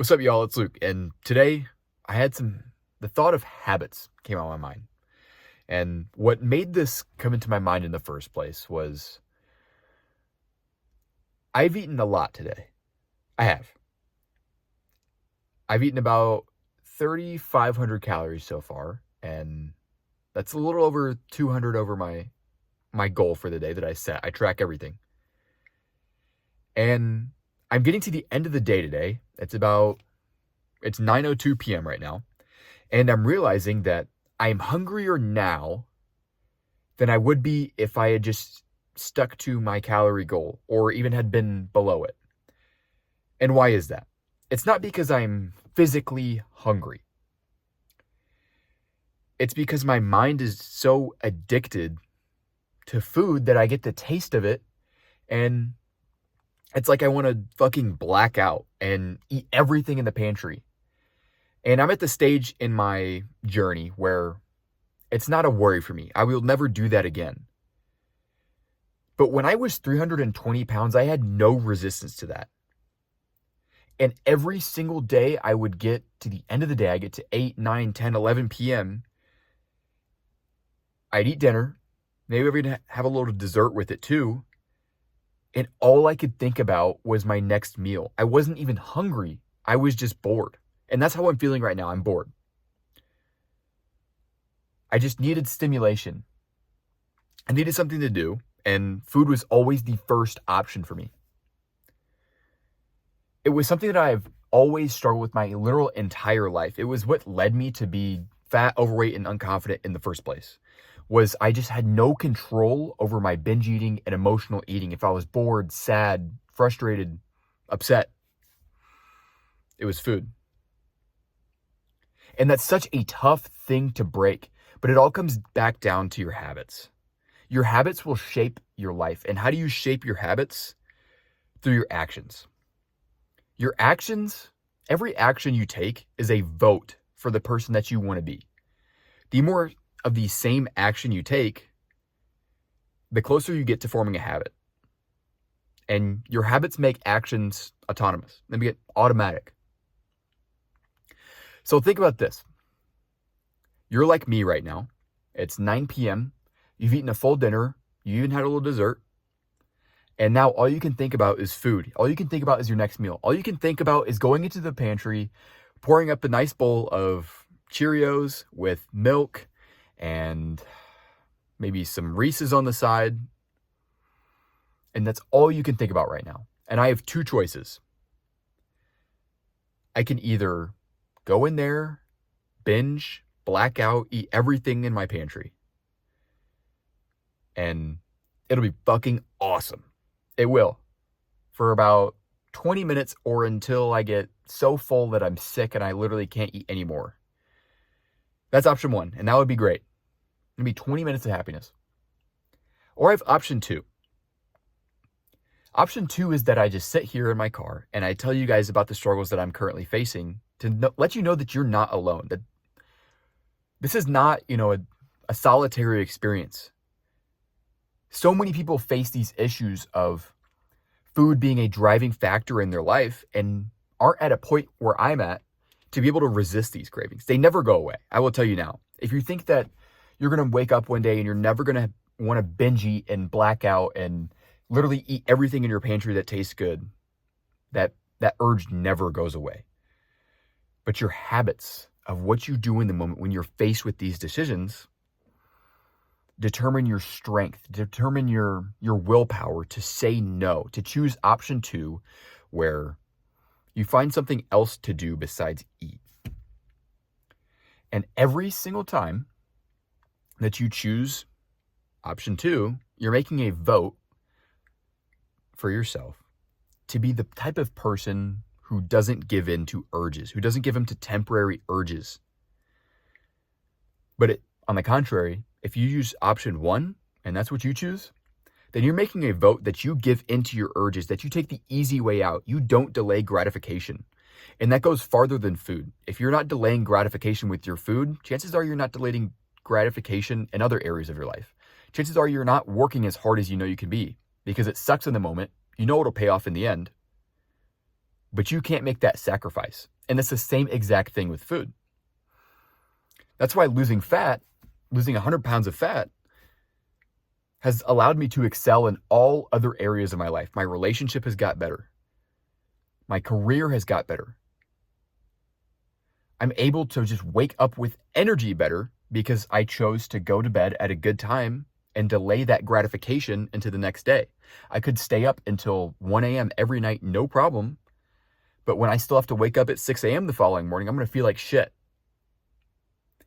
What's up, y'all? It's Luke, and today I had the thought of habits came on my mind. And what made this come into my mind in the first place was I've eaten a lot today. I have. I've eaten about 3,500 calories so far, and that's a little over 200 over my goal for the day that I set. I track everything. And I'm getting to the end of the day today. It's 9:02 p.m. right now. And I'm realizing that I'm hungrier now than I would be if I had just stuck to my calorie goal or even had been below it. And why is that? It's not because I'm physically hungry. It's because my mind is so addicted to food that I get the taste of it, and it's like I want to fucking black out and eat everything in the pantry. And I'm at the stage in my journey where it's not a worry for me. I will never do that again. But when I was 320 pounds, I had no resistance to that. And every single day I would get to the end of the day, I get to 8, 9, 10, 11 p.m. I'd eat dinner. Maybe I'd even have a little dessert with it too. And all I could think about was my next meal. I wasn't even hungry. I was just bored. And that's how I'm feeling right now. I'm bored. I just needed stimulation. I needed something to do, and food was always the first option for me. It was something that I've always struggled with my literal entire life. It was what led me to be fat, overweight, and unconfident in the first place. Was I just had no control over my binge eating and emotional eating. If I was bored, sad, frustrated, upset, it was food. And that's such a tough thing to break, but it all comes back down to your habits. Your habits will shape your life. And how do you shape your habits? Through your actions. Your actions, every action you take is a vote for the person that you want to be. The more of the same action you take, the closer you get to forming a habit. And your habits make actions autonomous. They make it automatic. So think about this. You're like me right now. It's 9 p.m. You've eaten a full dinner. You even had a little dessert. And now all you can think about is food. All you can think about is your next meal. All you can think about is going into the pantry, pouring up a nice bowl of Cheerios with milk and maybe some Reese's on the side. And that's all you can think about right now. And I have two choices. I can either go in there, binge, black out, eat everything in my pantry. And it'll be fucking awesome. It will. For about 20 minutes or until I get so full that I'm sick and I literally can't eat anymore. That's option one, and that would be great. It'd be 20 minutes of happiness. Or I have option two. Option two is that I just sit here in my car and I tell you guys about the struggles that I'm currently facing to let you know that you're not alone. That this is not, a solitary experience. So many people face these issues of food being a driving factor in their life and aren't at a point where I'm at to be able to resist these cravings. They never go away. I will tell you now. If you think that you're going to wake up one day and you're never going to want to binge eat and black out and literally eat everything in your pantry that tastes good, that urge never goes away. But your habits of what you do in the moment when you're faced with these decisions determine your strength, determine your willpower to say no, to choose option two, where you find something else to do besides eat. And every single time that you choose option two, you're making a vote for yourself to be the type of person who doesn't give in to urges, who doesn't give in to temporary urges. But on the contrary, if you use option one, and that's what you choose, then you're making a vote that you give into your urges, that you take the easy way out. You don't delay gratification. And that goes farther than food. If you're not delaying gratification with your food, chances are you're not delaying gratification in other areas of your life. Chances are you're not working as hard as you know you can be because it sucks in the moment. You know it'll pay off in the end. but you can't make that sacrifice. And it's the same exact thing with food. That's why losing 100 pounds of fat, has allowed me to excel in all other areas of my life. My relationship has got better. My career has got better. I'm able to just wake up with energy better because I chose to go to bed at a good time and delay that gratification into the next day. I could stay up until 1 a.m. every night, no problem. But when I still have to wake up at 6 a.m. the following morning, I'm going to feel like shit.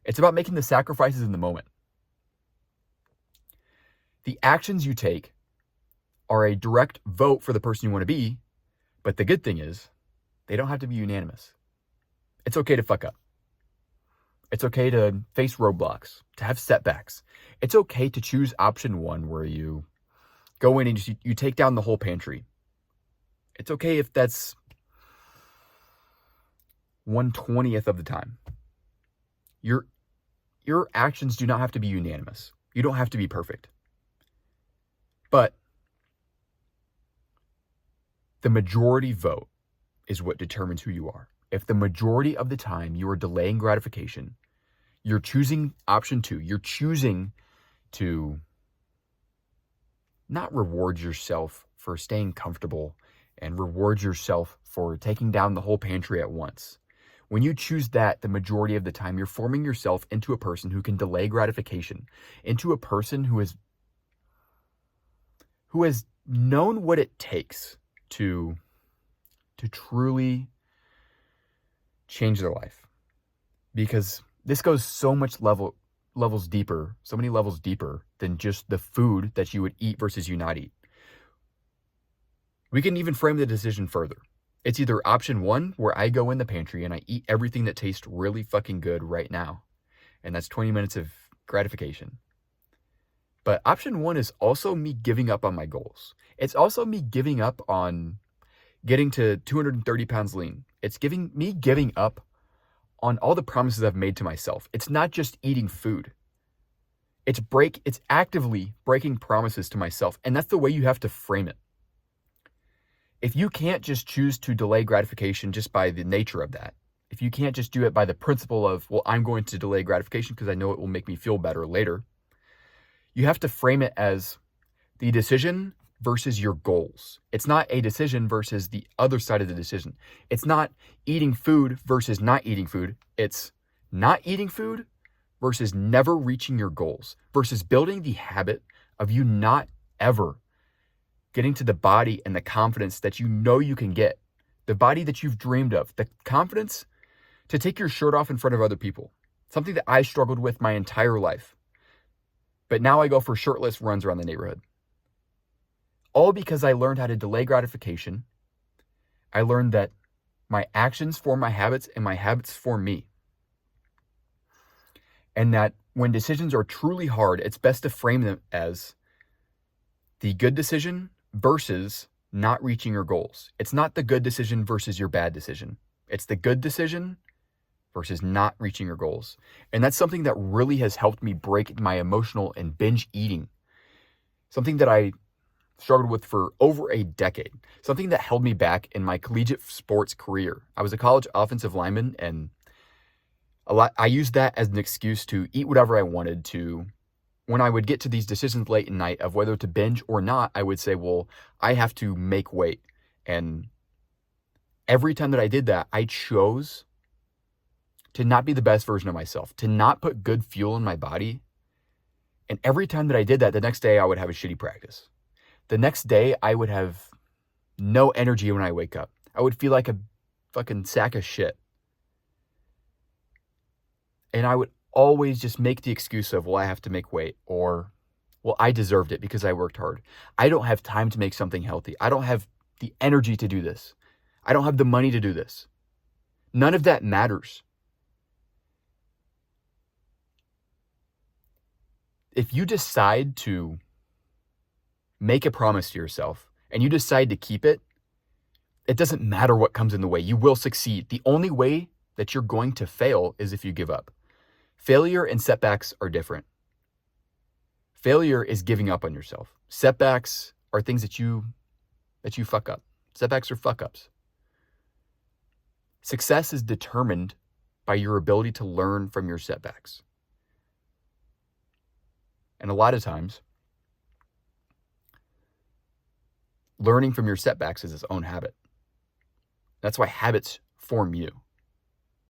It's about making the sacrifices in the moment. The actions you take are a direct vote for the person you want to be, but the good thing is they don't have to be unanimous. It's okay to fuck up. It's okay to face roadblocks, to have setbacks. It's okay to choose option one where you go in and you take down the whole pantry. It's okay if that's 1/20th of the time. Your actions do not have to be unanimous. You don't have to be perfect. But the majority vote is what determines who you are. If the majority of the time you are delaying gratification, you're choosing option two, you're choosing to not reward yourself for staying comfortable and reward yourself for taking down the whole pantry at once. When you choose that, the majority of the time, you're forming yourself into a person who can delay gratification, into a person who has known what it takes to truly change their life. Because this goes so many levels deeper than just the food that you would eat versus you not eat. We can even frame the decision further. It's either option one, where I go in the pantry and I eat everything that tastes really fucking good right now. And that's 20 minutes of gratification. But option one is also me giving up on my goals. It's also me giving up on getting to 230 pounds lean. It's me giving up on all the promises I've made to myself. It's not just eating food. It's actively breaking promises to myself. And that's the way you have to frame it. If you can't just choose to delay gratification just by the nature of that, if you can't just do it by the principle of, well, I'm going to delay gratification because I know it will make me feel better later, you have to frame it as the decision versus your goals. It's not a decision versus the other side of the decision. It's not eating food versus not eating food. It's not eating food versus never reaching your goals, versus building the habit of you not ever getting to the body and the confidence that you know you can get, the body that you've dreamed of, the confidence to take your shirt off in front of other people, something that I struggled with my entire life. But now I go for shirtless runs around the neighborhood. All because I learned how to delay gratification. I learned that my actions form my habits and my habits form me. And that when decisions are truly hard, it's best to frame them as the good decision versus not reaching your goals. It's not the good decision versus your bad decision. It's the good decision versus not reaching your goals. And that's something that really has helped me break my emotional and binge eating. Something that I struggled with for over a decade. Something that held me back in my collegiate sports career. I was a college offensive lineman, and I used that as an excuse to eat whatever I wanted to. When I would get to these decisions late at night of whether to binge or not, I would say, well, I have to make weight. And every time that I did that, I chose to not be the best version of myself, to not put good fuel in my body. And every time that I did that, the next day I would have a shitty practice. The next day I would have no energy when I wake up. I would feel like a fucking sack of shit. And I would always just make the excuse of, well, I have to make weight, or, well, I deserved it because I worked hard. I don't have time to make something healthy. I don't have the energy to do this. I don't have the money to do this. None of that matters. If you decide to make a promise to yourself and you decide to keep it, it doesn't matter what comes in the way. You will succeed. The only way that you're going to fail is if you give up. Failure and setbacks are different. Failure is giving up on yourself. Setbacks are things that you fuck up. Setbacks are fuck ups. Success is determined by your ability to learn from your setbacks. And a lot of times, learning from your setbacks is its own habit. That's why habits form you.